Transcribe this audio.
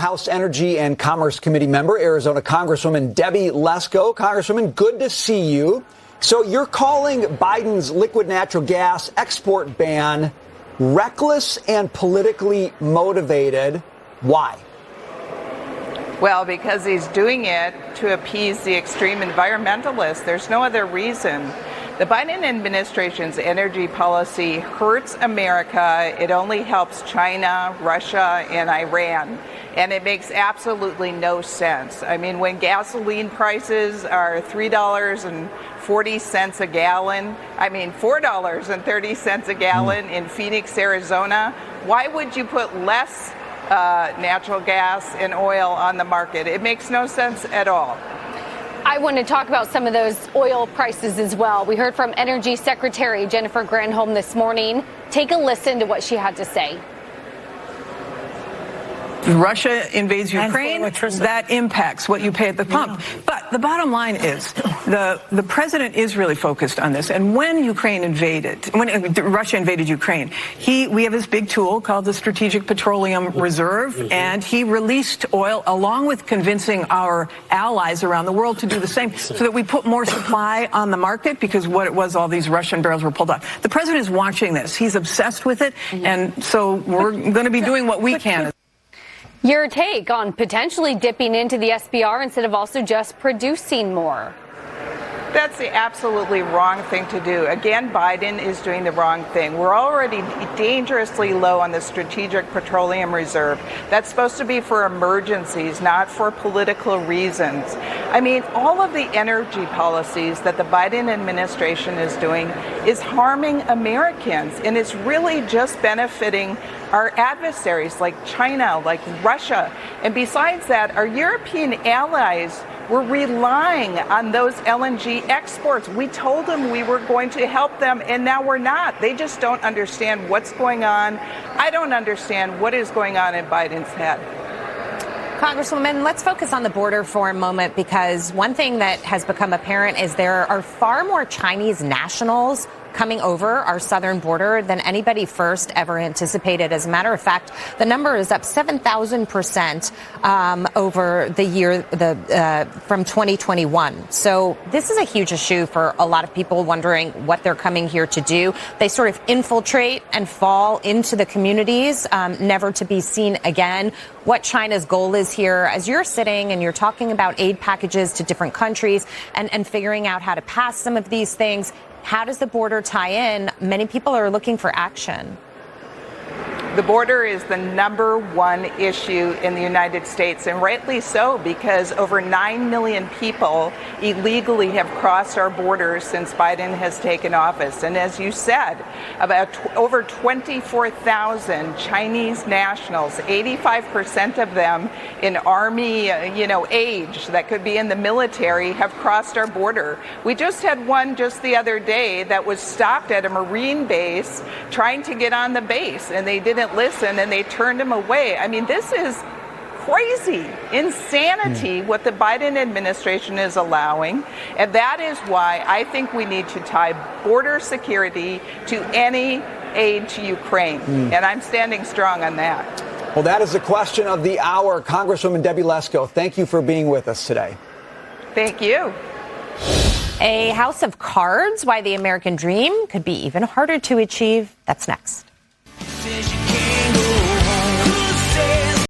House Energy and Commerce Committee member, Arizona Congresswoman Debbie Lesko. Congresswoman, good to see you. So you're calling Biden's liquid natural gas export ban reckless and politically motivated. Why? Well, because he's doing it to appease the extreme environmentalists. There's no other reason. The Biden administration's energy policy hurts America. It only helps China, Russia, and Iran. And it makes absolutely no sense. I mean, when gasoline prices are $3.40 a gallon, $4.30 a gallon in Phoenix, Arizona, why would you put less natural gas and oil on the market? It makes no sense at all. I want to talk about some of those oil prices as well. We heard from Energy Secretary Jennifer Granholm this morning. Take a listen to what she had to say. Russia invades Ukraine, that impacts what you pay at the pump. But the bottom line is the president is really focused on this. And when Russia invaded Ukraine, we have this big tool called the Strategic Petroleum Reserve, and he released oil along with convincing our allies around the world to do the same so that we put more supply on the market, because what it was, all these Russian barrels were pulled off. The president is watching this. He's obsessed with it. And so we're going to be doing what we can. Your take on potentially dipping into the SPR instead of also just producing more? That's the absolutely wrong thing to do. Again, Biden is doing the wrong thing. We're already dangerously low on the Strategic Petroleum Reserve. That's supposed to be for emergencies, not for political reasons. I mean, all of the energy policies that the Biden administration is doing is harming Americans, and it's really just benefiting our adversaries like China, like Russia. And besides that, our European allies were relying on those LNG exports. We told them we were going to help them, and now we're not. They just don't understand what's going on. I don't understand what is going on in Biden's head. Congresswoman, let's focus on the border for a moment, because one thing that has become apparent is there are far more Chinese nationals coming over our southern border than anybody first ever anticipated. As a matter of fact, the number is up 7,000% over the year from 2021. So this is a huge issue for a lot of people wondering what they're coming here to do. They sort of infiltrate and fall into the communities, never to be seen again. What China's goal is here, as you're sitting and you're talking about aid packages to different countries and figuring out how to pass some of these things, how does the border tie in? Many people are looking for action. The border is the number one issue in the United States, and rightly so, because over 9 million people illegally have crossed our borders since Biden has taken office. And as you said, about over 24,000 Chinese nationals, 85% of them in army, age that could be in the military, have crossed our border. We just had one just the other day that was stopped at a Marine base trying to get on the base, and they didn't listen, and they turned him away. I mean, this is crazy insanity what the Biden administration is allowing, and that is why I think we need to tie border security to any aid to Ukraine, and I'm standing strong on that. Well, that is the question of the hour. Congresswoman Debbie Lesko, thank you for being with us today. Thank you. A house of cards, why the American dream could be even harder to achieve. That's next.